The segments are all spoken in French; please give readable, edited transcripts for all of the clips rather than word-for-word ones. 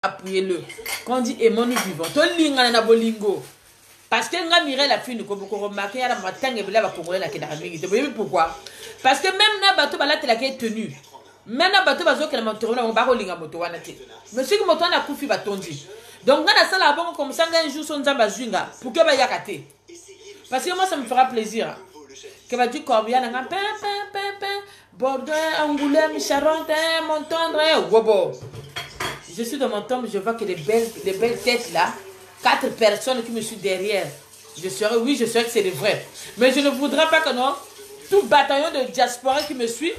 appuyez-le. Quand on dit aimons-nous vivants, tout l'ingana na bolingo. Parce que nga Mireille la fille, nous remarqué à la matin et là va congolais la kédaramigi. Vous voyez pourquoi? Parce que même na bateau ba la tela qui est tenue. Même na bateau bazo que la moto na ba rolinga moto wana te. Monsieur que moto na kufi ba tondi. Donc nga na sala bon comme ça un jour son nzamba zwinga pour que ba yakate. Parce que moi ça me fera plaisir. Que va dire Corbia na Bordeaux, Angoulême, Charente, Montendre, Wobo. Je suis dans mon tombe, je vois que les belles têtes là, 4 personnes qui me suivent derrière. Je serais que c'est vrai. Mais je ne voudrais pas que non, tout bataillon de diaspora qui me suit,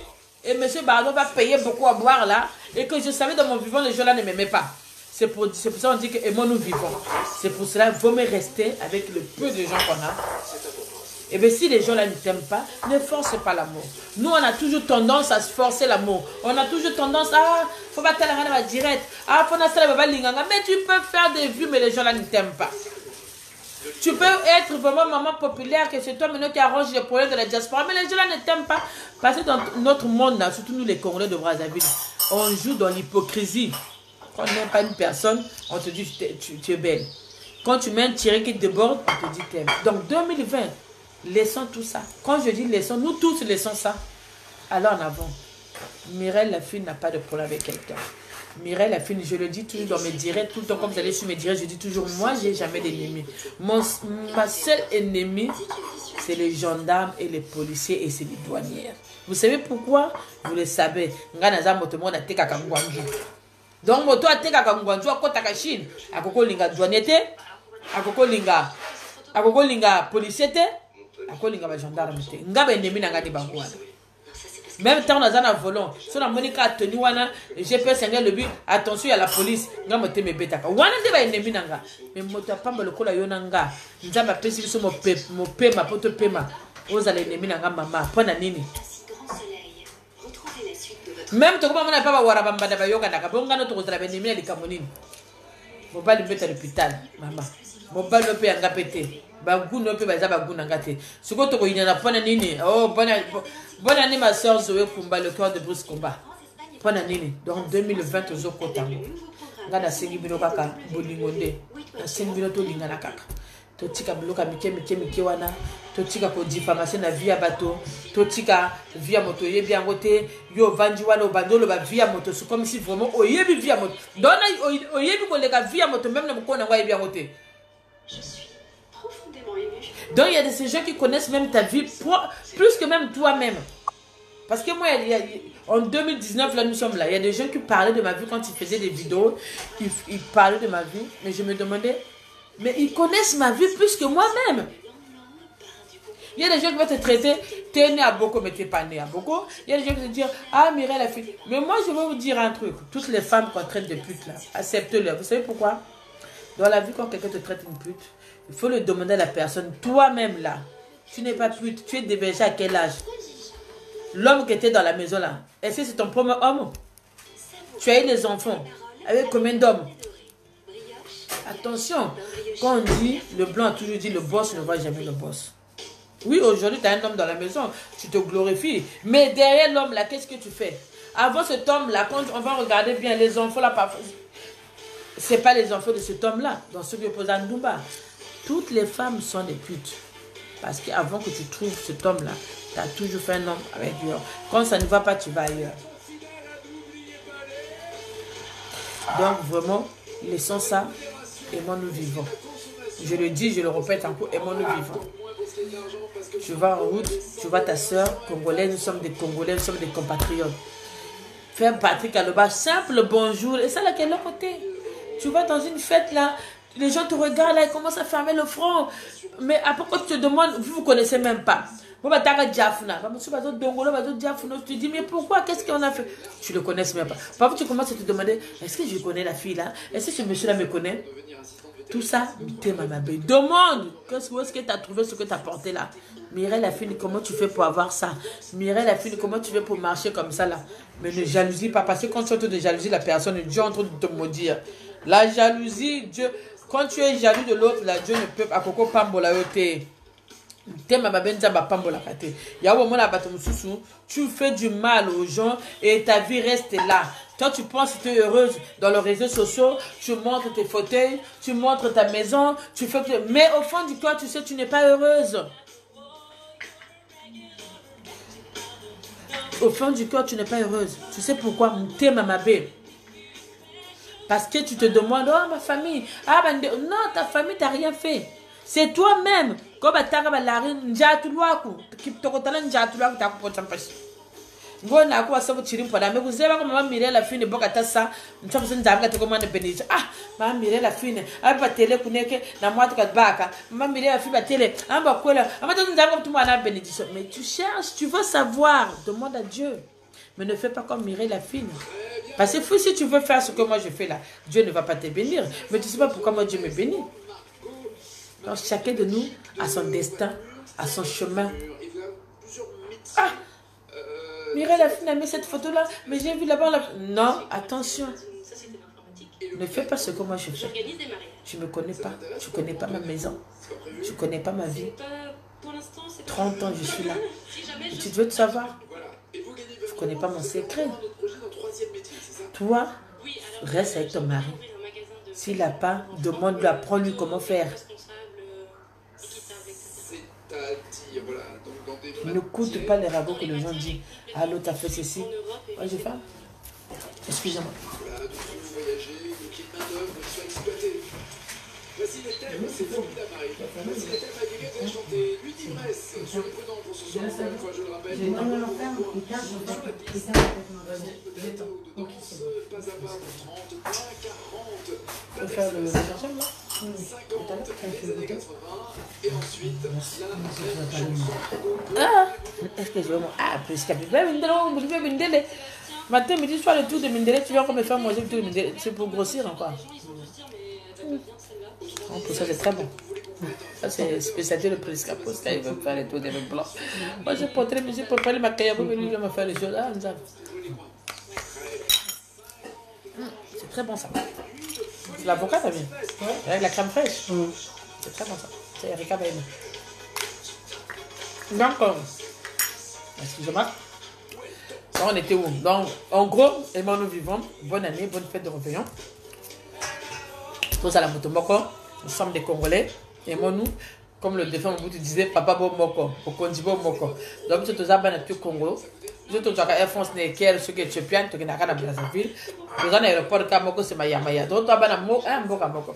et M. Bardot va payer beaucoup à boire là, et que je savais dans mon vivant, les gens là ne m'aimaient pas. C'est pour ça qu'on dit que aimons-nous vivons. C'est pour cela qu'il vaut mieux rester avec le peu de gens qu'on a. Et bien si les gens là ne t'aiment pas, ne force pas l'amour. Nous on a toujours tendance à se forcer l'amour. On a toujours tendance à faut pas tellement la direct. Ah faut na sala baba linganga. Mais tu peux faire des vues mais les gens là ne t'aiment pas. Tu peux être vraiment maman populaire que c'est toi maintenant qui arrange les problèmes de la diaspora mais les gens là ne t'aiment pas. Parce que dans notre monde là, surtout nous les Congolais de Brazzaville, on joue dans l'hypocrisie. Quand on n'aime pas une personne, on te dit tu es belle. Quand tu mets un tiré qui déborde, on te dit t'aimes. Donc 2020 laissons tout ça. Quand je dis laissons, nous tous laissons ça. Alors en avant. Mireille la fille n'a pas de problème avec quelqu'un. Mireille la fille, je le dis toujours dans mes directs, tout le temps comme vous allez sur mes directs, je dis toujours, moi j'ai jamais d'ennemis. Ma seule ennemie, c'est les gendarmes et les policiers et c'est les douanières. Vous savez pourquoi? Vous le savez. Donc moto a teka kangwanju akota ka Chine, akoko linga douanier, akoko linga policier te. Akolinga ba gendarme te ngaba ennemi na ngadi bangwana même temps na zana volant so na monika ateni wana GPS ngel le but attention à la police ngamo te mebetaka wana te ba ennemi nanga mais moto apamba lokola yona nga nzamba pesi biso mo pema poto pema oza la ennemi nanga mama pona nini même to koma mona pa ba wara bambada ba yoka ndaka bonga no to kozala ba ennemi na likamonini mobali beta l'hôpital mama mobali pe anga pété baguno pe baza baguna ngate siko to ko ina na pona nini oh bonne année ma soeur Zoé Kumba le cœur de Bruce Kumba pona nini donc 2020 ozo kotango ngana sengi bino kaka bolingonde na sengi bino to lingana kaka to tika bloka mike wana to tika ko diffamation na via bato to tika via moto yebi angote yo vanji wana obandolo ba via moto c'est comme si vraiment oyebi via moto dona oyebi ko leka via moto même na mukona ngwa yebi angote. Donc il y a de ces gens qui connaissent même ta vie plus que même toi-même. Parce que moi, en 2019, là nous sommes là, il y a des gens qui parlaient de ma vie quand ils faisaient des vidéos, ils parlaient de ma vie, mais je me demandais, mais ils connaissent ma vie plus que moi-même. Il y a des gens qui vont te traiter, tu es né à Boko, mais tu n'es pas né à Boko. Il y a des gens qui vont te dire, ah Mireille la fille. Mais moi je vais vous dire un truc, toutes les femmes qu'on traite de putes là, accepte-le. Vous savez pourquoi? Dans la vie, quand quelqu'un te traite une pute, il faut le demander à la personne. Toi-même là, tu n'es pas pute, tu es dévergé à quel âge? L'homme qui était dans la maison là, est-ce que c'est ton premier homme? Tu as eu des enfants. Avec combien d'hommes? Attention, quand on dit, le blanc a toujours dit le boss ne voit jamais le boss. Oui, aujourd'hui tu as un homme dans la maison, tu te glorifies. Mais derrière l'homme là, qu'est-ce que tu fais? Avant cet homme là, quand on va regarder bien les enfants là, parfois, c'est pas les enfants de cet homme là, dans ceux qui opposent à Ndumba. Toutes les femmes sont des putes. Parce qu'avant que tu trouves cet homme-là, tu as toujours fait un homme avec lui. Quand ça ne va pas, tu vas ailleurs. Donc vraiment, laissons ça, aimons-nous vivons. Je le dis, je le répète encore, aimons-nous vivons. Tu vas en route, tu vois ta soeur congolaise, nous sommes des Congolais, nous sommes des compatriotes. Fais un Patrick Aloba, simple bonjour, et ça là, quel côté? Tu vas dans une fête là, les gens te regardent là, ils commencent à fermer le front. Mais après, quand tu te demandes, vous ne connaissez même pas. Tu te dis, mais pourquoi? Qu'est-ce qu'on a fait? Tu ne le connais même pas. Parfois, tu commences à te demander, est-ce que je connais la fille là? Est-ce que ce monsieur là me connaît? Tout ça, demande. Où est-ce que tu as trouvé ce que tu as porté là? Mireille la fille, comment tu fais pour avoir ça? Mireille la fille, comment tu fais pour marcher comme ça là? Mais ne jalousie pas, parce que quand tu es en train de jalouser la personne, Dieu est en train de te maudire. La jalousie, Dieu, quand tu es jaloux de l'autre, là, Dieu ne peut pas. Koko pambola yote. Tu fais du mal aux gens et ta vie reste là. Toi, tu penses que tu es heureuse dans les réseaux sociaux, tu montres tes fauteuils, tu montres ta maison, tu fais que... Mais au fond du cœur, tu sais, tu n'es pas heureuse. Au fond du cœur, tu n'es pas heureuse. Tu sais pourquoi? T'es mamabé. Parce que tu te demandes, oh ma famille, ah ben non, ta famille t'a rien fait. C'est toi-même. Comme tu as la njatuluaku, qui te contane njatuluaku ta ko tampashi. Ngona ko sabu chirim pada me kuzeba ko mama mire la fine boka tasa, ntsabu nzanga te ko mane benija. Ah, mama mire la fine, aba tele kuneke na mwatu ka baka. Mama mire la fine ba tele, amba kwela, amba to nzanga to mwana benediction. Mais tu cherches, tu veux savoir, demande à Dieu. Mais ne fais pas comme Mireille la fine. Parce que si tu veux faire ce que moi je fais là, Dieu ne va pas te bénir. Mais tu ne sais pas pourquoi moi Dieu me bénit. Donc chacun de nous a son destin, a son chemin. Ah, Mireille la fine a mis cette photo là, mais j'ai vu là-bas. Non, attention. Ne fais pas ce que moi je fais. Tu ne me connais pas. Tu ne connais pas ma maison. Tu ne connais pas ma vie. 30 ans je suis là. Et tu veux te savoir. Tu ne connais pas mon secret. Toi, reste avec ton mari. S'il n'a pas, demande-lui, apprends-lui comment faire. N'écoute pas les ragots que les gens disent. Ah, l'autre a fait ceci. Moi, j'ai faim. Excusez-moi. Voici le thème, c'est formidable, Marie. Voici le thème avec lesquels chanter l'une d'ivresse. Soyez prudents pour ce soir, encore une fois, je le rappelle. Sur la pas à pas, 30, pas 40. On peut faire le chercheur, là 50, les années 80. Et ensuite, la chanson. Ah, est-ce que je veux... Ah, plus qu'il y a Mindele. Matin, midi, soir, le tour de Mindele, tu viens encore me faire manger le tour de Mindele. C'est pour grossir encore. Oh, pour ça, c'est très bon. Ça, c'est spécialité de Prisca Posca. Il veut faire les tours des blancs. Moi, je porterai musique pour parler ma caillou, mais lui, il va me faire les choses. Ah, c'est très bon, ça. C'est l'avocat, t'as bien. Avec la crème fraîche. C'est très bon, ça. C'est Erika Baïma. Donc, excusez-moi. On était où? Donc, en gros, aimons nous vivons. Bonne année, bonne fête de réveillon. Tous à la Motomoko, nous sommes des Congolais. Aimons-nous, comme le défunt Mobutu disait, Papa Bo Moko, Okondibo Moko. Donc, tu es à tout Congo. Tu es à Air France Neker, ceux qui sont éthiopiens, tu es à Brazzaville. Tu es à l'aéroport de Kamoko, c'est Mayamaya. Donc, tu es à Moko.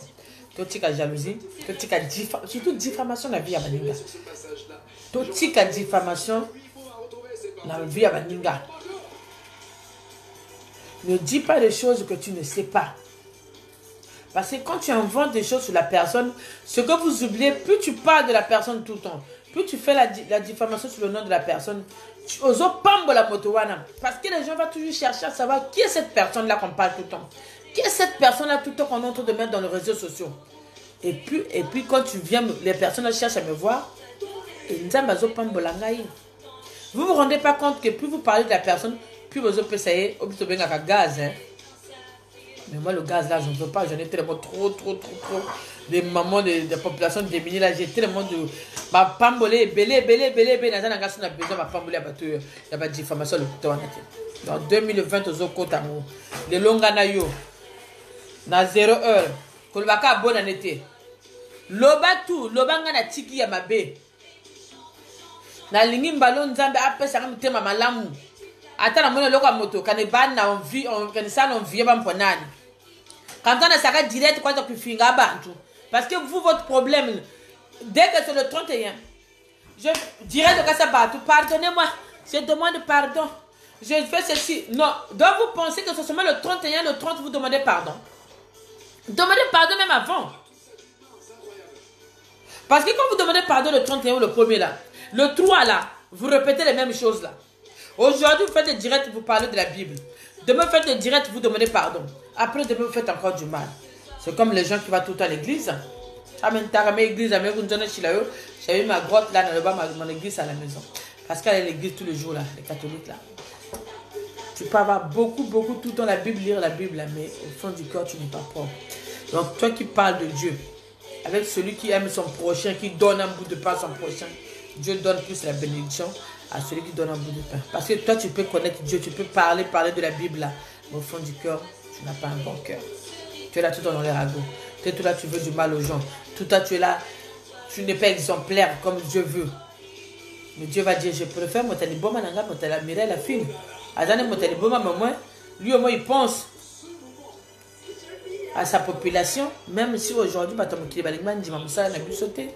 Tu es à jalousie, tu es à diffamation, surtout diffamation de la vie à Baninga. Tu es à diffamation de la vie à Baninga. Ne dis pas des choses que tu ne sais pas. Parce que quand tu inventes des choses sur la personne, ce que vous oubliez, plus tu parles de la personne tout le temps, plus tu fais la diffamation sur le nom de la personne, tu oses pambo la motowana. Parce que les gens vont toujours chercher à savoir qui est cette personne-là qu'on parle tout le temps. Qui est cette personne-là tout le temps qu'on est en train de mettre dans les réseaux sociaux. Et puis quand tu viens, les personnes cherchent à me voir, et vous ne vous rendez pas compte que plus vous parlez de la personne, plus vous avez gaz. Hein? Mais moi, le gaz, là, je ne veux pas. J'en ai tellement trop. Des mamans, des populations démunies, là, j'ai tellement de... Ma pambolé, belé, dans un gaz, on a besoin de ma pambolé à battre. Il y a pas de diffamation, le couteau en été. Dans 2020, aux autres côtés, les longues anayo, na 0 heure, qu'on va qu'à bonne année été. Loba tout, loba nga na tiki ya mabe. Na lingi mbalo nzambe apesa kama tema malamu. Ata na mwana loka moto kanebana na envie on kanisa envie ba mponani. Quand on a ça direct quoi tu finga abantu parce que vous votre problème dès que c'est le 31 je dirais de ça battu pardonnez-moi je demande pardon je fais ceci non donc vous pensez que c'est seulement le 31 le 30 vous demandez pardon même avant parce que quand vous demandez pardon le 31 ou le 1er là le 3 là vous répétez les mêmes choses là. Aujourd'hui, vous faites des directs, vous parlez de la Bible. Demain, vous faites des directs, vous demandez pardon. Après, demain, vous faites encore du mal. C'est comme les gens qui vont tout le temps à l'église. J'ai eu ma grotte là, dans mon église à la maison. Parce qu'elle est à l'église tous les jours, là, les catholiques là. Tu peux avoir beaucoup, tout le temps la Bible, lire la Bible, là, mais au fond du cœur, tu n'es pas propre. Donc, toi qui parles de Dieu, avec celui qui aime son prochain, qui donne un bout de pain à son prochain, Dieu donne plus la bénédiction à celui qui donne un bout de pain. Parce que toi, tu peux connaître Dieu, tu peux parler de la Bible là. Mais au fond du cœur, tu n'as pas un bon cœur. Tu es là tout dans les ragots. Tu es tout là, tu veux du mal aux gens. Tout là, tu es là, tu n'es pas exemplaire comme Dieu veut. Mais Dieu va dire, je préfère mon taliboma, mon talamire, la fille. Azane mon taliboma, mais moi, lui au moins il pense à sa population. Même si aujourd'hui, bah, ton kilibaligman dit, maman, ça, on a bu sauter.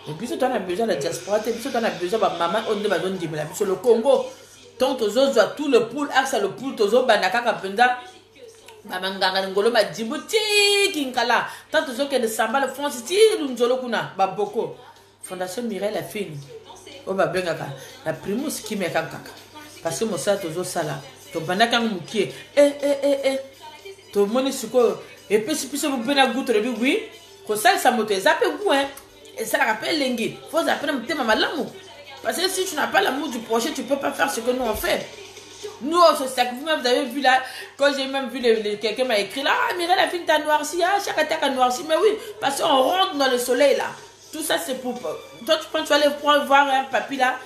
Et puis, on a besoin de la diaspora, et puis, on a besoin de maman, on a besoin de la sur le Congo. Tant que os doit tout le poule, axe le poule, tozo, banaka, kapenda. Mamanganga ngolo ma Djibouti kinkala tant que que de samba le France ti lunjolo kuna baboko Fondation Mireille la fille o ba bengaka la primus qui me kaka parce que mo sa tozo sala to banaka mukie to moni suko et puis si vous bena goutte le oui ko ça ça moto ça peut goût hein et ça rappelle lengi faut appeler mon thème malamu parce que si tu n'as pas l'amour du projet tu peux pas faire ce que nous on fait. Nous, on se sacrifie. Vous avez vu là, quand j'ai même vu quelqu'un m'a écrit là, ah, Mireille, la fille t'a noirci, ah, chaque attaque a noirci. Mais oui, parce qu'on rentre dans le soleil là. Tout ça, c'est pour. Toi, tu vas aller voir un papy là,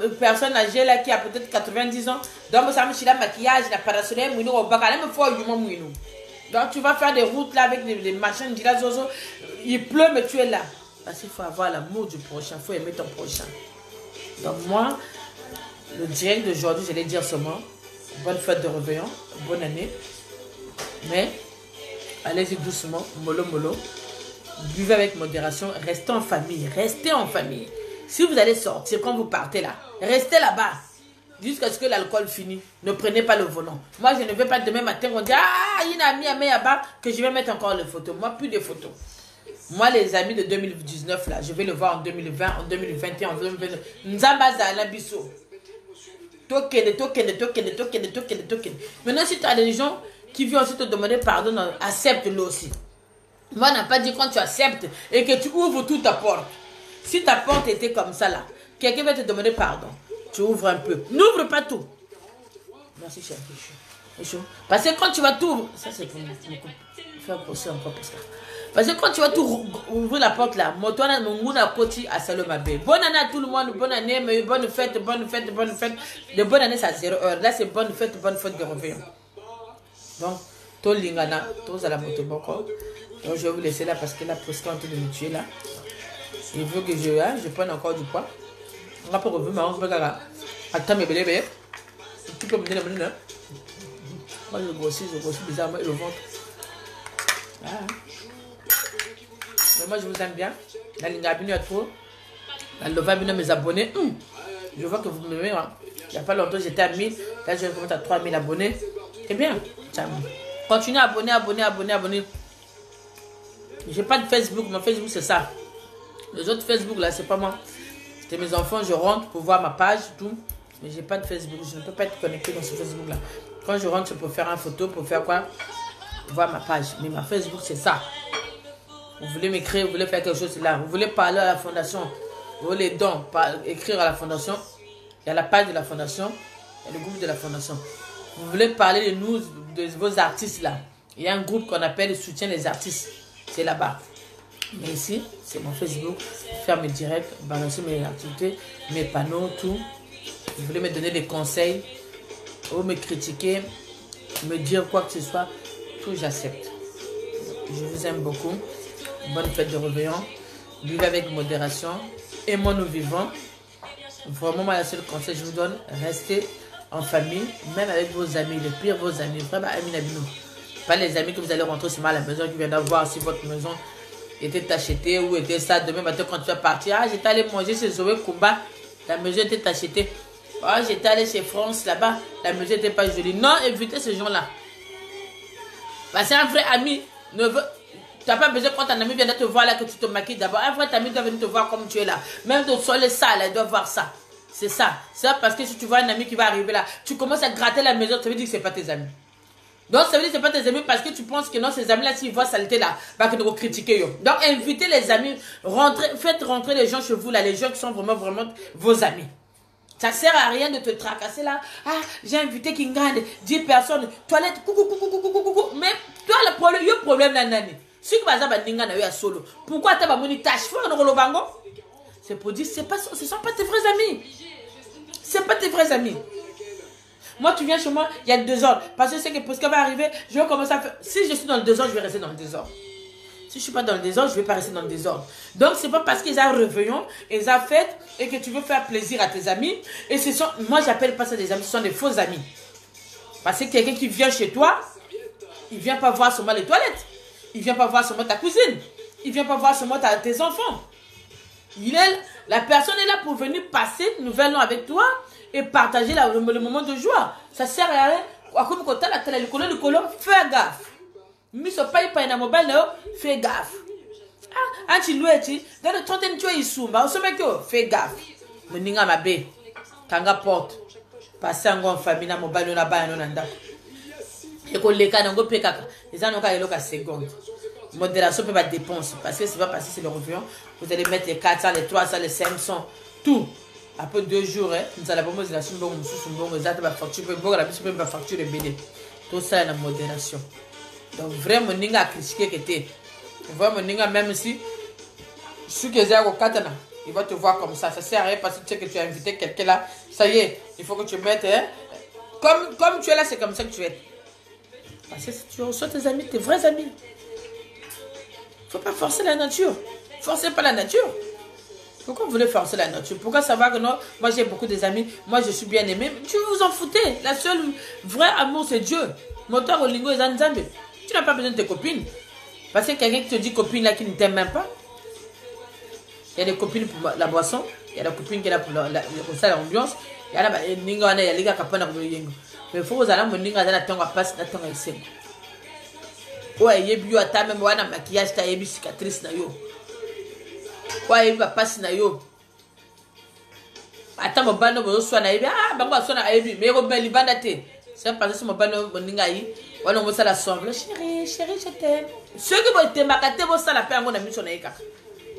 une personne âgée là qui a peut-être 90 ans. Donc, ça me chie le maquillage, la parasolaire, mouino, au bac, même fois, mouino. Donc, tu vas faire des routes là avec des machines, il pleut, mais tu es là. Parce qu'il faut avoir l'amour du prochain, il faut aimer ton prochain. Donc, moi. Le direct d'aujourd'hui, j'allais dire seulement bonne fête de réveillon, bonne année. Mais allez-y doucement, mollo mollo. Buvez avec modération, restez en famille, restez en famille. Si vous allez sortir, quand vous partez là, restez là-bas. Jusqu'à ce que l'alcool finisse. Ne prenez pas le volant. Moi, je ne vais pas demain matin, on dit ah, il y a un ami à Meyaba que je vais mettre encore les photos. Moi, plus de photos. Moi, les amis de 2019, là, je vais le voir en 2020, en 2021, en 2022. Nzambaza, Nabiso. Token. Maintenant, si tu as des gens qui viennent aussi te demander pardon, accepte-le aussi. Moi, on n'a pas dit quand tu acceptes et que tu ouvres toute ta porte. Si ta porte était comme ça là, quelqu'un va te demander pardon. Tu ouvres un peu. N'ouvre pas tout. Merci, cher. Parce que quand tu vas tout... Ça, c'est pour faire pousser encore pour ça. Parce que quand tu vas tout ouvrir la porte là, bonne année à tout le monde, bonne année, bonne fête. De bonne année, ça 0 heure. Là, c'est bonne fête de réveillon. Donc, tout l'ingana, tout à la moto. Donc, je vais vous laisser là parce que la presque en train de me tuer là. Il veut que je prenne encore du poids. On va pas revenir, mais on va regarder. Attends, mes bébés. Tu peux me donner la minute. Moi, je grossis bizarrement le ventre. Ah. Mais moi je vous aime bien. La ligne abonnée à toi. La lova bien mes abonnés. Je vois que vous m'aimez. Hein. Il n'y a pas longtemps j'étais à 1000. Là je vais à 3000 abonnés. C'est bien. Continuez à abonner. J'ai pas de Facebook. Mon Facebook c'est ça. Les autres Facebook là c'est pas moi. C'était mes enfants. Je rentre pour voir ma page tout. Mais j'ai pas de Facebook. Je ne peux pas être connecté dans ce Facebook là. Quand je rentre c'est pour faire une photo. Pour faire quoi? Voir ma page. Mais ma Facebook c'est ça. Vous voulez m'écrire, vous voulez faire quelque chose là, vous voulez parler à la fondation, vous voulez dons, écrire à la fondation, il y a la page de la fondation, il y a le groupe de la fondation. Vous voulez parler de nous, de vos artistes là, il y a un groupe qu'on appelle Soutien les artistes, c'est là-bas. Mais ici, c'est mon Facebook, faire mes directs, balancer mes activités, mes panneaux, tout. Vous voulez me donner des conseils, ou me critiquer, me dire quoi que ce soit, tout j'accepte. Je vous aime beaucoup. Bonne fête de réveillon. Vivez avec modération. Aimons-nous vivants. Vraiment, moi, le seul conseil que je vous donne, restez en famille, même avec vos amis, les pires vos amis. Vraiment, amis n'abîmez. Pas les amis que vous allez rentrer sur à la maison, qui viennent d'avoir si votre maison était achetée ou était ça. Demain matin, quand tu vas partir, ah, j'étais allé manger chez Zoé Kumba, la maison était achetée. Ah, j'étais allé chez France, là-bas, la maison n'était pas jolie. Non, évitez ces gens-là. Parce qu'un vrai ami ne veut... Tu n'as pas besoin quand un ami vient de te voir là que tu te maquilles d'abord. Un vrai ami doit venir te voir comme tu es là. Même de soleil sale, il doit voir ça. C'est ça. C'est ça parce que si tu vois un ami qui va arriver là, tu commences à gratter la maison, ça veut dire que ce n'est pas tes amis. Donc ça veut dire que ce n'est pas tes amis parce que tu penses que non, ces amis-là, s'ils voient saleté là, bah que nous critiquer. Donc invitez les amis, faites rentrer les gens chez vous là, les gens qui sont vraiment vos amis. Ça sert à rien de te tracasser là. Ah, j'ai invité Kingande, 10 personnes, toilette, coucou. Mais toi, le problème là, Nani. Si tu vas à solo, pourquoi tu as une tâche? C'est pour dire, ce ne sont pas tes vrais amis. Ce ne sont pas tes vrais amis. Moi, tu viens chez moi, il y a le désordre. Parce que je sais que pour ce qui va arriver, je vais commencer à faire. Si je suis dans le désordre, je vais rester dans le désordre. Si je ne suis pas dans le désordre, je ne vais pas rester dans le désordre. Donc, ce n'est pas parce qu'ils ont réveillon, ils ont fête et que tu veux faire plaisir à tes amis. Et ce sont, moi, j'appelle pas ça des amis, ce sont des faux amis. Parce que quelqu'un qui vient chez toi, il ne vient pas voir seulement les toilettes. Il ne vient pas voir seulement ta cousine. Il ne vient pas voir seulement tes enfants. La personne est là pour venir passer une nouvelle an avec toi et partager le moment de joie. Ça sert à rien. Comme quand tu as la télé, le colon, fais gaffe. Mais ce pas une mobile, fais gaffe. Ah, tu loues, dans le 31, tu es ici. Fais gaffe. Je n'ai pas de kanga porte. Passer en famille, na mobile, na ba, na nda. Et que les cas n'ont pas payé. Les gens n'ont pas eu la seconde. Modération peut pas dépenser. Parce que c'est pas parce que c'est le revenu. Vous allez mettre les 400, les 300, les 500. Tout. Après 2 jours, nous allons proposer la somme. Nous allons facture. La facture est bénie. Tout ça est la modération. Donc vraiment, nous avons critiqué que tu vraiment, même si ceux qui sont au Katana, il va te voir comme ça. Ça sert à rien parce que tu sais que tu as invité quelqu'un là. Ça y est, il faut que tu mettes. Hein, comme tu es là, c'est comme ça que tu es. Parce que si tu reçois tes amis, tes vrais amis. Il ne faut pas forcer la nature. Forcez pas la nature. Pourquoi vous voulez forcer la nature? Pourquoi savoir que non, moi j'ai beaucoup d'amis, moi je suis bien aimé. Tu vous en foutez. La seule vraie amour, c'est Dieu. Moteur au lingo et Zanzambe. Tu n'as pas besoin de tes copines. Parce que quelqu'un qui te dit copine là qui ne t'aime même pas. Il y a des copines pour la boisson. Il y a des copines qui sont là pour l'ambiance. Il y a des gars qui sont là pour le yengo. Mais il faut que vous allez me dire que vous avez passe. Ouais, il y a eu même un maquillage, il y a eu cicatrice. Ouais, il va passer na yo. Attends, mon bano, vous soyez naïve. Ah, bah, moi, soyez naïve. Mais vous belle bandate. C'est parce que mon bano, mon ningaï. Voilà, on va la sauver. Chérie, chérie, je t'aime. Ceux qui vont te marquer, vont ça la paix, on a mis sur naïka.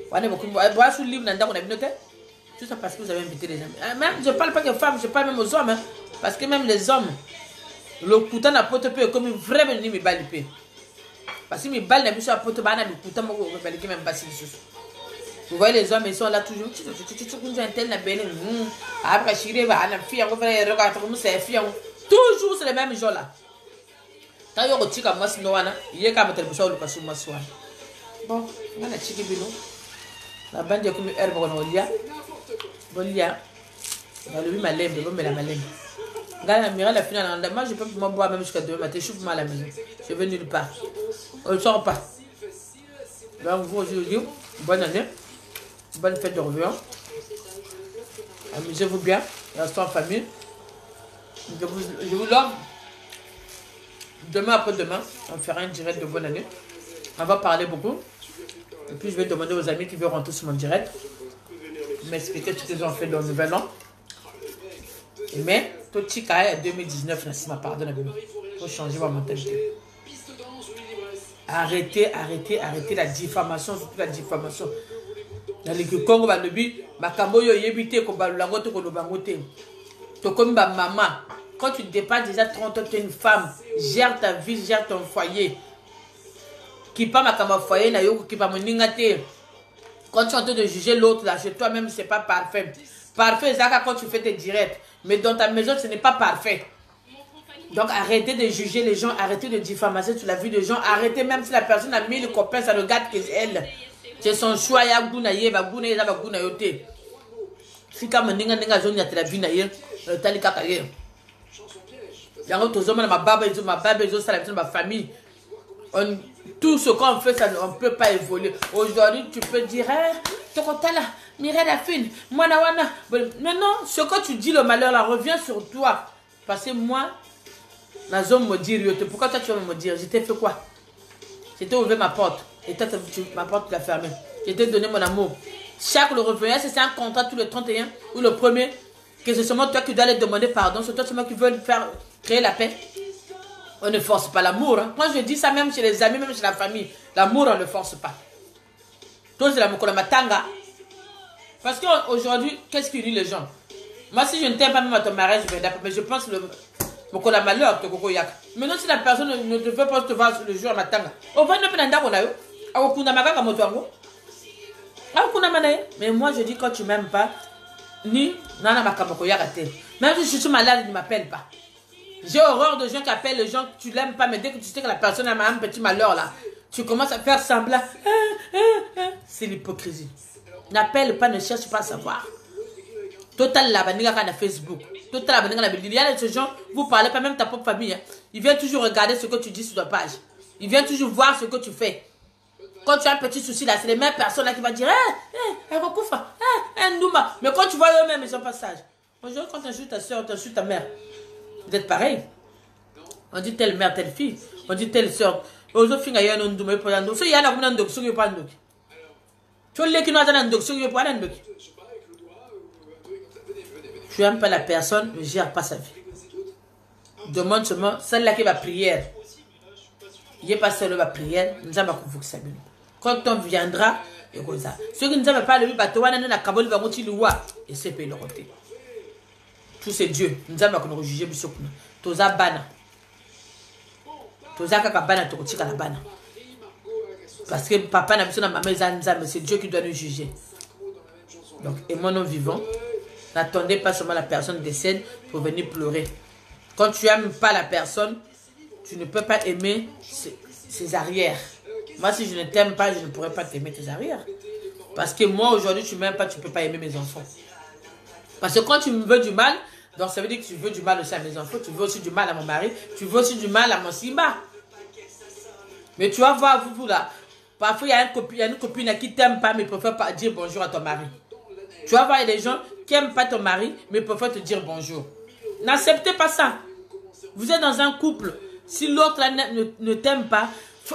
Voilà, beaucoup. Voilà, sous le livre, on a mis noté. Tout ça parce que vous avez invité les amis. Même, je parle pas que femmes, je parle même aux hommes. Parce que même les hommes, le couteau n'a pas de paix comme une vraie menine, mais balle de paix. Parce que mes balles n'a plus sur la pote, bah, le couteau, moi, je vais même passer dessus. Vous voyez les hommes, ils sont là toujours. Après, toujours c'est les mêmes gens là. Quand il y a un petit comme moi, il y a quand même le sol parce que moi, bon, on a un petit bino. La bande est comme herbe en olia. Bolia. On a levé ma lèvre, on met la malèvre. Regarde, Mira, la finale, moi je peux pas boire même jusqu'à demain matin. Je suis pour moi à la maison. Je vais nulle part. On ne sort pas. Donc, vous aujourd'hui, bonne année. Bonne fête de réveillon. Amusez-vous bien. Restez en famille. Je vous love. Demain après-demain, on fera un direct de bonne année. On va parler beaucoup. Et puis, je vais demander aux amis qui veulent rentrer sur mon direct. M'expliquer ce qu'ils ont fait dans le nouvel an. Mais, tout ce qui est 2019, c'est ma pardon. Il faut changer ma mentalité. Arrêtez la diffamation, surtout la diffamation. Dans le Congo, le but, Makamboyo yébité, comme Balangote, comme Bangote. Tu comme ma maman. Quand tu dépasses déjà 30 ans, tu es une femme. Gère ta vie, gère ton foyer. Qui pas ma kama foyer, na yo, qui pas mon ningate. Quand tu es en train de juger l'autre, là, chez toi-même, c'est pas parfait. Parfait, c'est quand tu fais tes directs. Mais dans ta maison, ce n'est pas parfait. Donc arrêtez de juger les gens, arrêtez de diffamer sur la vie des gens, arrêtez même si la personne a mis le copain, ça regarde que elle. C'est son choix, il y a Gouna Yeba, Gouna Yeba, Gouna Yote. Si comme Ninga zone, il y a la vie, il y a Tali Kakaye. Il y a un autre homme, ma baba, ça la vie de ma famille. Tout ce qu'on fait, ça, on ne peut pas évoluer. Aujourd'hui, tu peux dire, tu es là, Mireille la fine, moi, Nawana. Mais non, ce que tu dis, le malheur, là, revient sur toi. Parce que moi, la zone me dit, pourquoi toi tu vas me dire? Je t'ai fait quoi? Je t'ai ouvert ma porte. Et toi, ma porte, tu l'as fermée. Je t'ai donné mon amour. Chaque le revenu, c'est un contrat tous les 31 ou le premier. Que c'est seulement toi qui dois aller demander pardon. C'est toi seulement qui veux faire créer la paix. On ne force pas l'amour. Hein. Moi, je dis ça même chez les amis, même chez la famille. L'amour, on ne force pas. Toi, c'est la Mokolamatanga. Parce qu'aujourd'hui, qu'est-ce qui lie les gens? Moi, si je ne t'aime pas même à ton mariage, je vais d'accord. Mais je pense que beaucoup la malheur, te koko yak. Maintenant, si la personne ne te veut pas te voir le jour à matanga, on va ne pas n'avoir d'ailleurs. Mais moi, je dis quand tu m'aimes pas, ni nana makamoko yak. Même si je suis malade, ne m'appelle pas. J'ai horreur de gens qui appellent les gens que tu l'aimes pas, mais dès que tu sais que la personne a un petit malheur là, tu commences à faire semblant. C'est l'hypocrisie. N'appelle pas, ne cherche pas à savoir. Total la banniga na Facebook. Total la banniga na il y a de ces gens, vous parlez pas même ta propre famille. Hein. Il vient toujours regarder ce que tu dis sur ta page. Il vient toujours voir ce que tu fais. Quand tu as un petit souci là, c'est les mêmes personnes là qui vont dire Ndouma. Mais quand tu vois eux-mêmes, ils sont pas sages. Aujourd'hui, quand tu insultes ta soeur, tu insultes ta mère. Vous êtes pareil. On dit telle mère, telle fille. On dit telle soeur. Ozo finga ya no Ndouma pour Ndouma. So ya na kuna Ndouma, so yo pas Ndouma. Tu les qui nous attendent Ndouma, so yo pas Ndouma. Tu n'aimes pas la personne, ne gère pas sa vie. Demande seulement celle-là qui va prière. Il n'y a pas celle qui va prière, nous allons vous ça. Quand on viendra, et comme ça. Ceux qui ne savent pas le bateau, na kaboli va continuer loi et c'est payé le côté. Tout c'est Dieu. Nous allons nous juger bisous. Toza bana. Toza kaka bana to kotika la bana. Parce que papa n'a besoin de maman zanza, mais c'est Dieu qui doit nous juger. Donc aimons-nous vivants. N'attendez pas seulement la personne décède pour venir pleurer. Quand tu n'aimes pas la personne, tu ne peux pas aimer ses arrières. Moi, si je ne t'aime pas, je ne pourrais pas t'aimer tes arrières. Parce que moi, aujourd'hui, tu ne m'aimes pas, tu ne peux pas aimer mes enfants. Parce que quand tu me veux du mal, donc ça veut dire que tu veux du mal aussi à mes enfants, tu veux aussi du mal à mon mari, tu veux aussi du mal à mon Simba. Mais tu vas voir, vous là, parfois il y a une copine qui ne t'aime pas, mais préfère pas dire bonjour à ton mari. Tu vas voir, il y a des gens qui n'aiment pas ton mari, mais préfèrent te dire bonjour. N'acceptez pas ça. Vous êtes dans un couple. Si l'autre ne t'aime pas,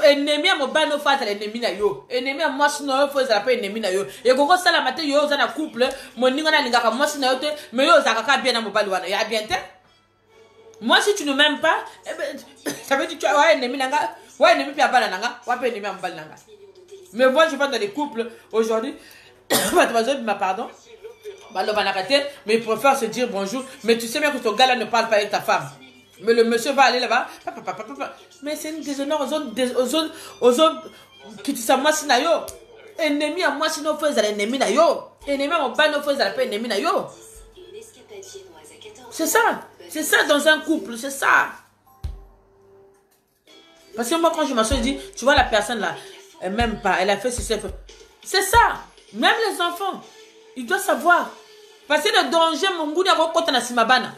ennemi à mon ban no fait l'ennemi na yo. Ennemi à moi sinon il faut ça pas ennemi na yo. Et quand ça la matin yo za na couple, mon ninga na ninga moi sinon yo te, mais yo za ka bien na mo balwana. Ya bien te. Moi si tu ne m'aimes pas, eh ben, ça veut dire que tu as ennemi nanga, ouais ennemi pia bala nanga, ouais pas ennemi à mbal nanga. Mais moi je vais dans les couples aujourd'hui, pardon. Mais il préfère se dire bonjour. Mais tu sais bien que ton gars là ne parle pas avec ta femme. Mais le monsieur va aller là-bas. Mais c'est une déshonneur aux autres qui disent à moi si na yo. Ennemi à moi si nous faisons l'ennemi na yo. Ennemi à mon père nous faisons l'ennemi na yo. C'est ça. C'est ça dans un couple. C'est ça. Parce que moi quand je m'assois je dis, tu vois la personne là, elle m'aime pas. Elle a fait ceci. C'est ça. Même les enfants. Ils doivent savoir. Parce que le danger, mon goût n'a pas de sima bana.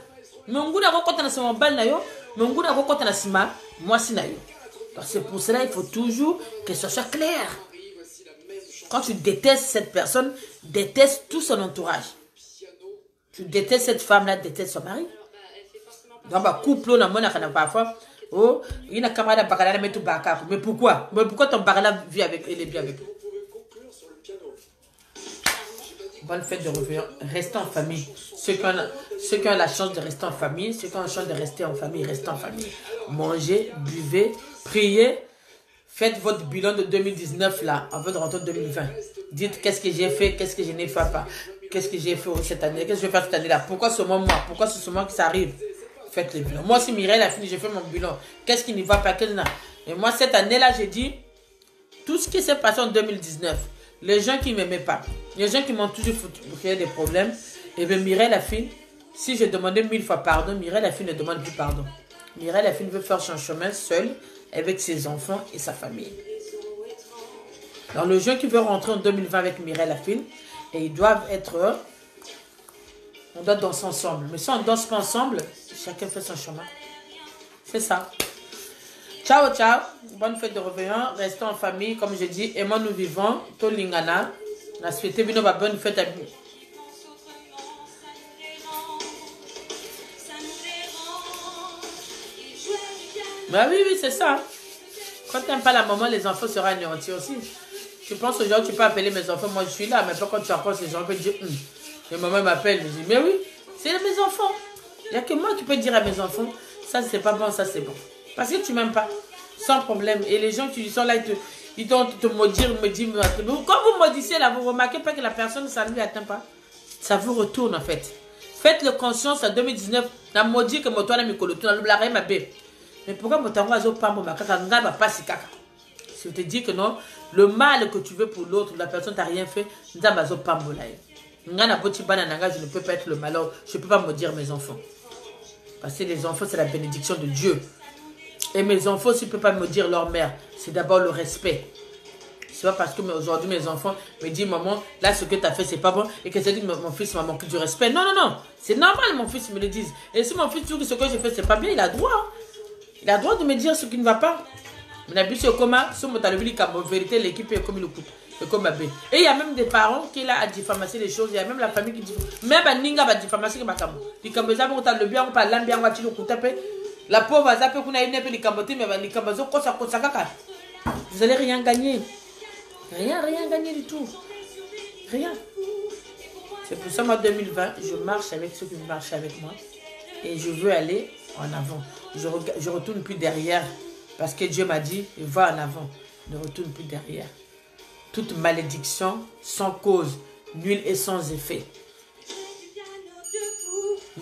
Mon goût n'a pas de sima bana yo. Mon goût n'a pas de sima moi si na yo. Donc c'est pour cela il faut toujours que ce soit clair. Quand tu détestes cette personne, déteste tout son entourage. Tu détestes cette femme-là, déteste son mari. Dans ma couple, on a mon parfois. Oh, il y a un camarade bakala mais tout baka. Mais pourquoi? Mais pourquoi ton bakala vit avec elle et bien avec? Bonne fête de revenir. Restez en famille. Ceux qui ont la chance de rester en famille, ceux qui ont la chance de rester en famille, restez en famille. Mangez, buvez, priez. Faites votre bilan de 2019 là, avant de rentrer en 2020. Dites qu'est-ce que j'ai fait, qu'est-ce que je n'ai fait pas. Qu'est-ce que j'ai fait cette année, qu'est-ce que je vais faire cette année-là. Pourquoi seulement moi? Pourquoi c'est seulement que ça arrive? Faites le bilan. Moi, si Mireille a fini, j'ai fait mon bilan. Qu'est-ce qui n'y va pas? Et moi, cette année-là, j'ai dit, tout ce qui s'est passé en 2019, les gens qui ne m'aimaient pas, les gens qui m'ont toujours créé des problèmes, et bien Mireille la fille, si je demandais 1000 fois pardon, Mireille la fille ne demande plus pardon. Mireille la fille veut faire son chemin seule, avec ses enfants et sa famille. Alors les gens qui veulent rentrer en 2020 avec Mireille la fille, et ils doivent être, on doit danser ensemble. Mais si on ne danse pas ensemble, chacun fait son chemin. C'est ça. Ciao, ciao. Bonne fête de réveillon. Restons en famille. Comme je dis, aimons nous vivons. Tolingana. La souhaité une bonne fête à vous. Bah oui, oui, c'est ça. Quand tu n'aimes pas la maman, les enfants seront anéantis aussi. Tu penses aujourd'hui, tu peux appeler mes enfants. Moi, je suis là. Mais quand tu approches les gens, tu peux dire, et maman m'appelle. Je dis, mais oui, c'est mes enfants. Il n'y a que moi qui peux dire à mes enfants, ça, c'est pas bon, ça, c'est bon. Parce que tu m'aimes pas, sans problème. Et les gens qui sont là, ils doivent te maudire, me dire, quand vous maudissez là, vous remarquez pas que la personne, ça ne lui atteint pas. Ça vous retourne en fait. Faites-le conscience en 2019. Na maudit que moi, toi, na mikolo, tu n'as rien ma bé. Mais pourquoi moi, t'envoies au pambo, ma kaka, nga va pas si kaka. Si je te dis que non, le mal que tu veux pour l'autre, la personne t'a rien fait, nga va au pambo là. Nga na boti banana, je ne peux pas être le malheur, je ne peux pas maudire mes enfants. Parce que les enfants, c'est la bénédiction de Dieu. Et mes enfants, s'ils ne peuvent pas me dire leur mère, c'est d'abord le respect. C'est pas parce que aujourd'hui mes enfants me disent maman, là ce que tu as fait c'est pas bon et que ça dit que mon fils m'a manqué du respect. Non, non, non. C'est normal mon fils me le dise. Et si mon fils trouve que ce que j'ai fait c'est pas bien, il a droit. Hein. Il a droit de me dire ce qui ne va pas. Mais la c'est comme si on t'a dit qu'en vérité l'équipe est comme il coupe. C'est comme et il y a même des parents qui là à diffamer les choses. Il y a même la famille qui dit même à Ninga va diffamer ce que ma camo. Les camboza pour t'as le bien on parle l'ambien on va tirer au coup taper. La pauvre va zapper qu'on a une épée les cambotis mais les cambozo quoi ça kaka. Vous allez rien gagner. Rien gagné du tout. Rien. C'est pour ça, moi, 2020, je marche avec ceux qui marchent avec moi. Et je veux aller en avant. Je retourne plus derrière. Parce que Dieu m'a dit, va en avant. Ne retourne plus derrière. Toute malédiction, sans cause, nulle et sans effet.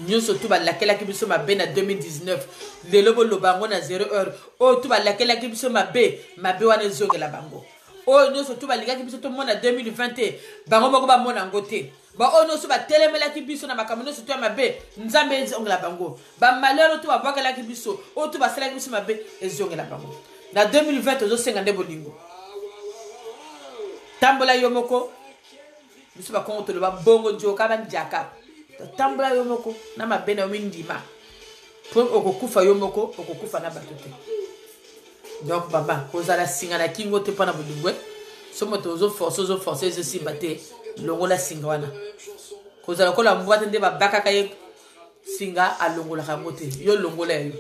Nous surtout laquelle qui biso ma bé na 2019 le lobo lobango na 0 heure oh tout laquelle qui biso ma bé wana zonge la bango. Oh, nous sommes tous les gars qui sont tout le monde en 2021. Bango bango ba mon angoté. Ba oh nous sommes tellement là qui biso na makamano surtout ma bé. Nzambe zonge la bango. Ba malheur tout ba boka la qui biso. Oh tout ba sala qui biso ma bé et zonge la bango. Na 2020 ozo 50 bolingo. Tambola yomoko. Biso ba konto le ba bongo joka ba njaka. Tambola yomoko na ma bé na windima. Pour okokufa yomoko okokufa na batote. Donc, baba, quand la singa na kingo te pana budungwe, somo tozo forcer ceci baté, longo la singwana. Quand la kola mwate nde babaka kaye singa a longo la ramote, yo longo la yo.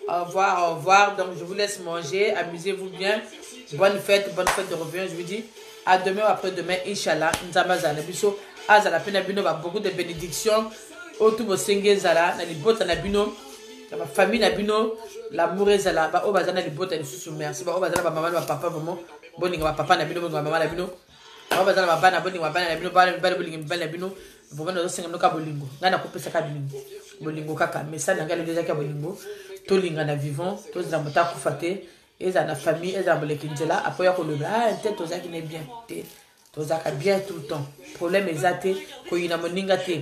Au revoir. Donc, je vous laisse manger, amusez-vous bien. Bonne fête de revenir. Je vous dis à demain ou après-demain, Inch'Allah. Nzamazana biso, azala pena bino ba beaucoup de bénédictions. Otu bo senge zala na libota na bino. La famille Nabino, l'amour est là. Ba obazana li bota li sous merci. Ba obazana ba maman ba papa vraiment. Boni ba papa Nabino ba maman Nabino. Ba obazana ba bana boni ba bana Nabino ba bolingo ba Nabino. Vraiment no senga no ka bolingo. Ngana ko pesa ka bolingo. Bolingo kaka mais ça ngale déjà ka bolingo. To linga na vivant, to za mota ku fate, eza na famille, eza molekinjela après ya ko le ah tête to za qui n'est bien. To za ka bien tout le temps. Problème ezate ko ina moninga te.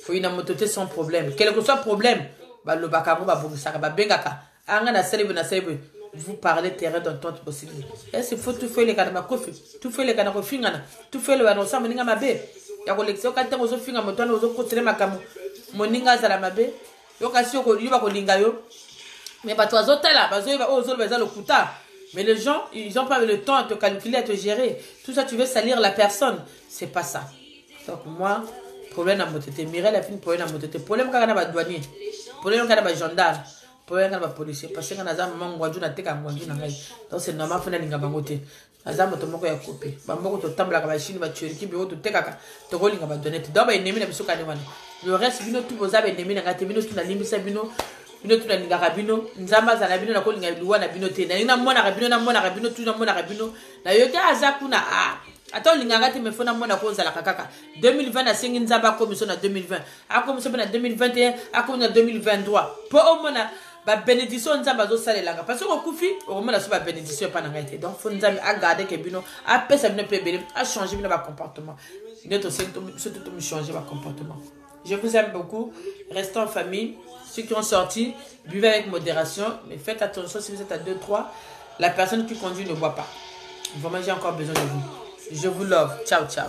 Ko ina motote sans problème. Quel que soit problème vous parlez terrain d'entente possible. Est-ce qu'il faut tout faire les canaux coffee, tout faire les canaux fingana, tout faire le annonce moninga mabe. Ya collection quand on se finga moto on se côté makamu. Moninga za la mabe. Yo kasi ko yuba ko linga yo. Mais ba toi zotala, ba zo ba o zo ba za le kuta. Mais les gens, ils ont pas le temps de te calculer, à te gérer. Tout ça tu veux salir la personne, c'est pas ça. Donc moi problème à motété, Mireille a fait un problème à motété. Problème quand on a pas douanier. Problème quand on a gendarme. Problème quand on a policier. Parce que quand on a maman guadou na teka guadou na ngai. Donc c'est normal faut na linga bangote. Azama to moko ya copie. Ba moko to tambla ka ba chini ba churiki bi to teka ka. To ko linga ba donner. Donc ba ennemi na biso ka ne wana. Le reste bino tout boza ba ennemi na ngate bino tout na limbisa bino. Bino tout na linga ka bino. Nzamba za na bino na ko linga luwa na bino te. Na mona ka bino na mona ka bino tout na mona ka bino. Na yoka azakuna a. Attends, l'ingangati me fona mona ko zala kaka 2020 na singi nzamba commission na 2020 a commission na 2021 a commission na 2023 po o mona ba bénédiction nzamba zo salelanga parce que okufi o mona so ba bénédiction pa na ngate donc faut nzambe a garder que bino a pesa bino pe bele a changer bino ba comportement notre surtout tout changer ba comportement. Je vous aime beaucoup, restez en famille, ceux qui ont sorti buvez avec modération mais faites attention si vous êtes à 2-3 la personne qui conduit ne boit pas. Vraiment j'ai encore besoin de vous. Je vous love. Ciao, ciao.